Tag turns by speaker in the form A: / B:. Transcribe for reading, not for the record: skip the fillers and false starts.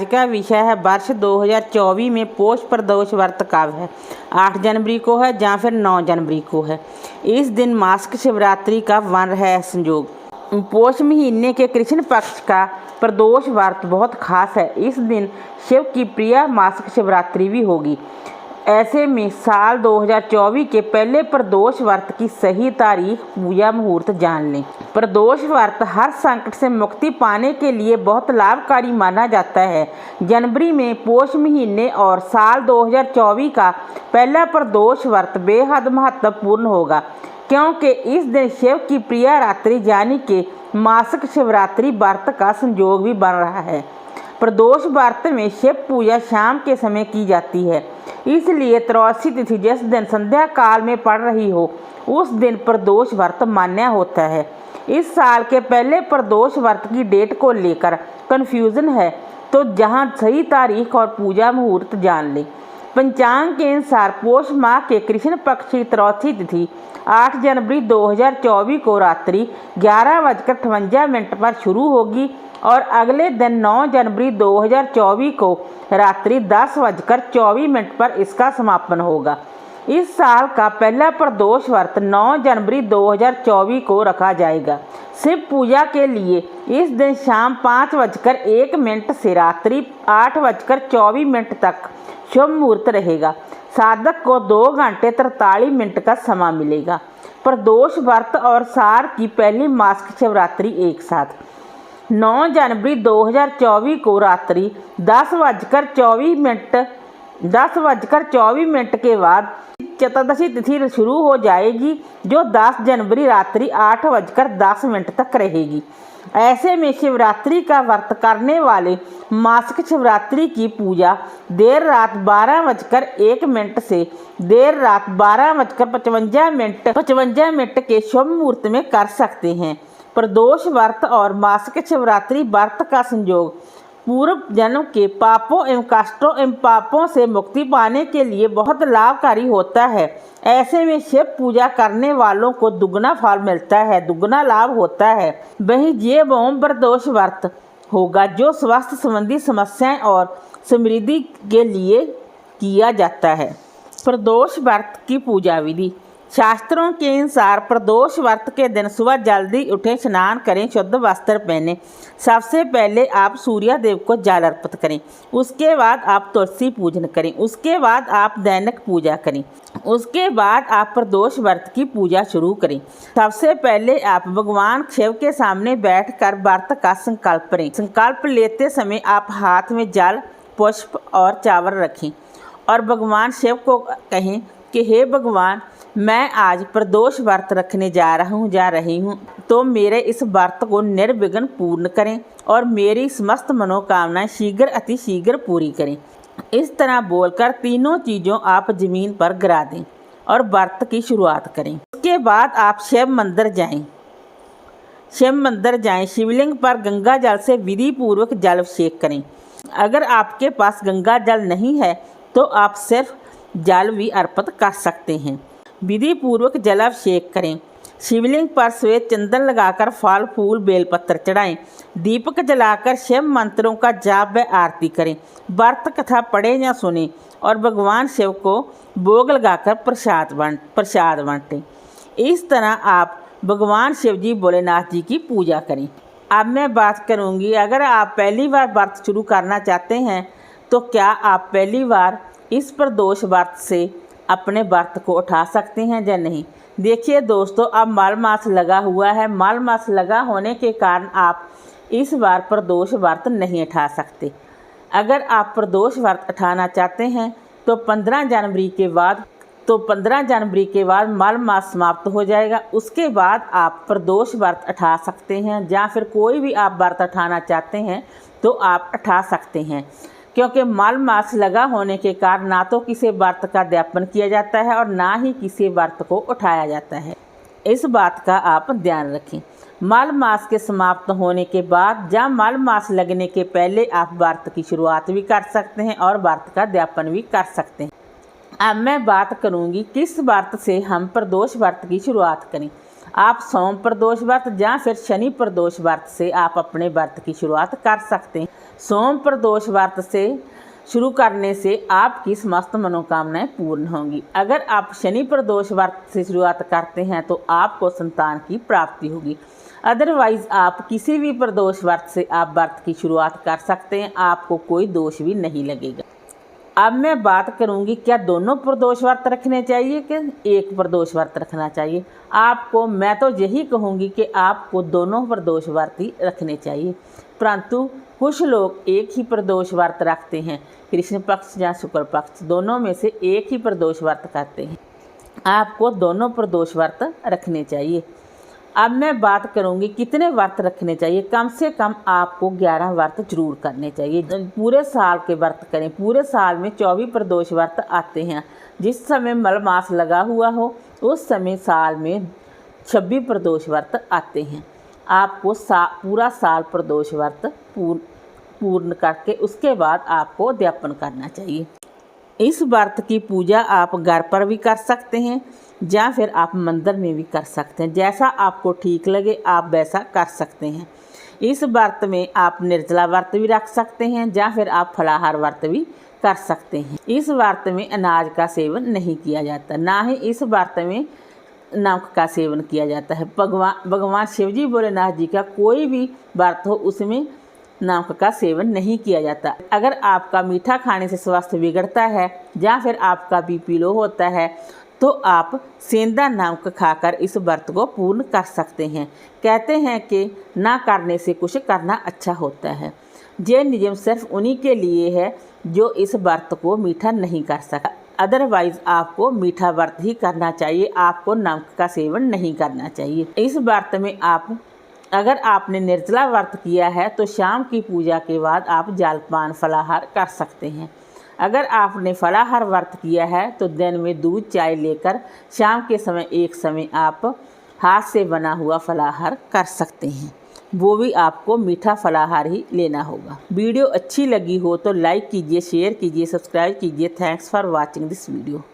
A: का विषय है वर्ष 2024 में पौष प्रदोष व्रत कब है। 8 जनवरी को है या फिर 9 जनवरी को है। इस दिन मासिक शिवरात्रि का बन रहा है संयोग। पौष महीने के कृष्ण पक्ष का प्रदोष व्रत बहुत खास है। इस दिन शिव की प्रिय मासिक शिवरात्रि भी होगी। ऐसे में साल 2024 के पहले प्रदोष व्रत की सही तारीख, पूजा मुहूर्त जान लें। प्रदोष व्रत हर संकट से मुक्ति पाने के लिए बहुत लाभकारी माना जाता है। जनवरी में पौष महीने और साल 2024 का पहला प्रदोष व्रत बेहद महत्वपूर्ण होगा, क्योंकि इस दिन शिव की प्रिय रात्रि यानी कि मासिक शिवरात्रि व्रत का संयोग भी बन रहा है। प्रदोष व्रत में शिव पूजा शाम के समय की जाती है, इसलिए त्रयोदशी तिथि जिस दिन संध्या काल में पड़ रही हो उस दिन प्रदोष व्रत मान्य होता है। इस साल के पहले प्रदोष व्रत की डेट को लेकर कन्फ्यूजन है, तो जहां सही तारीख और पूजा मुहूर्त जान लें। पंचांग के अनुसार पौष माह के कृष्ण पक्ष की त्रयोदशी तिथि 8 जनवरी 2024 को रात्रि 11:58 पर शुरू होगी और अगले दिन 9 जनवरी 2024 को रात्रि 10:24 पर इसका समापन होगा। इस साल का पहला प्रदोष व्रत 9 जनवरी 2024 को रखा जाएगा। शिव पूजा के लिए इस दिन शाम 5:01 से रात्रि 8:24 तक शुभ मुहूर्त रहेगा। साधक को 2 घंटे 43 मिनट का समय मिलेगा। प्रदोष व्रत और सार की पहली मासिक शिवरात्रि एक साथ 9 जनवरी 2024 को रात्रि 10:24 के बाद चतुर्दशी तिथि शुरू हो जाएगी, जो 10 जनवरी रात्रि 8:10 तक रहेगी। ऐसे में शिवरात्रि का व्रत करने वाले मासिक शिवरात्रि की पूजा देर रात 12:01 से देर रात 12:55 के शुभ मुहूर्त में कर सकते हैं। प्रदोष व्रत और मासिक शिवरात्रि व्रत का संयोग पूर्व जन्म के पापों एवं कष्टों एवं पापों से मुक्ति पाने के लिए बहुत लाभकारी होता है। ऐसे में शिव पूजा करने वालों को दुगना फल मिलता है, दुगना लाभ होता है। वहीं ये प्रदोष व्रत होगा जो स्वास्थ्य संबंधी समस्याएं और समृद्धि के लिए किया जाता है। प्रदोष व्रत की पूजा विधि। शास्त्रों के अनुसार प्रदोष व्रत के दिन सुबह जल्दी उठें, स्नान करें, शुद्ध वस्त्र पहनें। सबसे पहले आप सूर्य देव को जल अर्पित करें। उसके बाद आप तुलसी पूजन करें। उसके बाद आप दैनिक पूजा करें। उसके बाद आप प्रदोष व्रत की पूजा शुरू करें। सबसे पहले आप भगवान शिव के सामने बैठकर व्रत का संकल्प करें। संकल्प लेते समय आप हाथ में जल, पुष्प और चावल रखें और भगवान शिव को कहें कि हे भगवान, मैं आज प्रदोष व्रत रखने जा रही हूँ, तो मेरे इस व्रत को निर्विघ्न पूर्ण करें और मेरी समस्त मनोकामनाएं शीघ्र अतिशीघ्र पूरी करें। इस तरह बोलकर तीनों चीज़ों आप जमीन पर गिरा दें और व्रत की शुरुआत करें। उसके बाद आप शिव मंदिर जाएं। शिवलिंग पर गंगा जल से विधि पूर्वक जल अभिषेक करें। अगर आपके पास गंगा जल नहीं है तो आप सिर्फ जल भी अर्पित कर सकते हैं। विधि पूर्वक जलाभिषेक करें। शिवलिंग पर श्वेत चंदन लगाकर फल फूल बेलपत्र चढ़ाएं। दीपक जलाकर शिव मंत्रों का जाप व आरती करें। व्रत कथा पढ़ें या सुनें और भगवान शिव को भोग लगाकर प्रसाद बांटें। इस तरह आप भगवान शिव जी भोलेनाथ जी की पूजा करें। अब मैं बात करूंगी, अगर आप पहली बार व्रत शुरू करना चाहते हैं तो क्या आप पहली बार इस प्रदोष व्रत से अपने व्रत को उठा सकते हैं या नहीं। देखिए दोस्तों, अब माल मास लगा हुआ है। माल मास लगा होने के कारण आप इस बार प्रदोष व्रत नहीं उठा सकते। अगर आप प्रदोष व्रत उठाना चाहते हैं तो 15 जनवरी के बाद माल मास समाप्त हो जाएगा। उसके बाद आप प्रदोष व्रत उठा सकते हैं, या फिर कोई भी आप व्रत उठाना चाहते हैं तो आप उठा सकते हैं, क्योंकि माल मास लगा होने के कारण ना तो किसी व्रत का अध्यापन किया जाता है और ना ही किसी व्रत को उठाया जाता है। इस बात का आप ध्यान रखें। माल मास के समाप्त होने के बाद या माल मास लगने के पहले आप व्रत की शुरुआत भी कर सकते हैं और व्रत का अध्यापन भी कर सकते हैं। अब मैं बात करूंगी किस व्रत से हम प्रदोष व्रत की शुरुआत करें। आप सोम प्रदोष व्रत या फिर शनि प्रदोष व्रत से आप अपने व्रत की शुरुआत कर सकते हैं। सोम प्रदोष व्रत से शुरू करने से आपकी समस्त मनोकामनाएं पूर्ण होंगी। अगर आप शनि प्रदोष व्रत से शुरुआत करते हैं तो आपको संतान की प्राप्ति होगी। अदरवाइज़ आप किसी भी प्रदोष व्रत से आप व्रत की शुरुआत कर सकते हैं, आपको कोई दोष भी नहीं लगेगा। अब मैं बात करूंगी क्या दोनों प्रदोष व्रत रखने चाहिए कि एक प्रदोष व्रत रखना चाहिए। मैं तो यही कहूँगी कि आपको दोनों प्रदोष व्रत ही रखने चाहिए, परंतु कुछ लोग एक ही प्रदोष व्रत रखते हैं, कृष्ण पक्ष या शुक्ल पक्ष दोनों में से एक ही प्रदोष व्रत करते हैं। आपको दोनों प्रदोष व्रत रखने चाहिए। अब मैं बात करूंगी कितने व्रत रखने चाहिए। कम से कम आपको 11 व्रत जरूर करने चाहिए। पूरे साल के व्रत करें। पूरे साल में 24 प्रदोष व्रत आते हैं। जिस समय मल मास लगा हुआ हो उस समय साल में 26 प्रदोष व्रत आते हैं। आपको पूरा साल प्रदोष व्रत पूर्ण करके उसके बाद आपको उद्यापन करना चाहिए। इस व्रत की पूजा आप घर पर भी कर सकते हैं या फिर आप मंदिर में भी कर सकते हैं। जैसा आपको ठीक लगे आप वैसा कर सकते हैं। इस व्रत में आप निर्जला व्रत भी रख सकते हैं या फिर आप फलाहार व्रत भी कर सकते हैं। इस व्रत में अनाज का सेवन नहीं किया जाता, ना ही इस व्रत में नमक का सेवन किया जाता है। भगवान शिवजी भोलेनाथ जी का कोई भी व्रत हो उसमें नमक का सेवन नहीं किया जाता। अगर आपका मीठा खाने से स्वास्थ्य बिगड़ता है या फिर आपका बीपी लो होता है तो आप सेंधा नमक खाकर इस व्रत को पूर्ण कर सकते हैं। कहते हैं कि ना करने से कुछ करना अच्छा होता है। ये नियम सिर्फ उन्हीं के लिए है जो इस व्रत को मीठा नहीं कर सकता। अदरवाइज़ आपको मीठा व्रत ही करना चाहिए, आपको नमक का सेवन नहीं करना चाहिए। इस व्रत में अगर आपने निर्जला व्रत किया है तो शाम की पूजा के बाद आप जलपान फलाहार कर सकते हैं। अगर आपने फलाहार व्रत किया है तो दिन में दूध चाय लेकर शाम के समय एक समय आप हाथ से बना हुआ फलाहार कर सकते हैं। वो भी आपको मीठा फलाहार ही लेना होगा। वीडियो अच्छी लगी हो तो लाइक कीजिए, शेयर कीजिए, सब्सक्राइब कीजिए। Thanks for watching this video.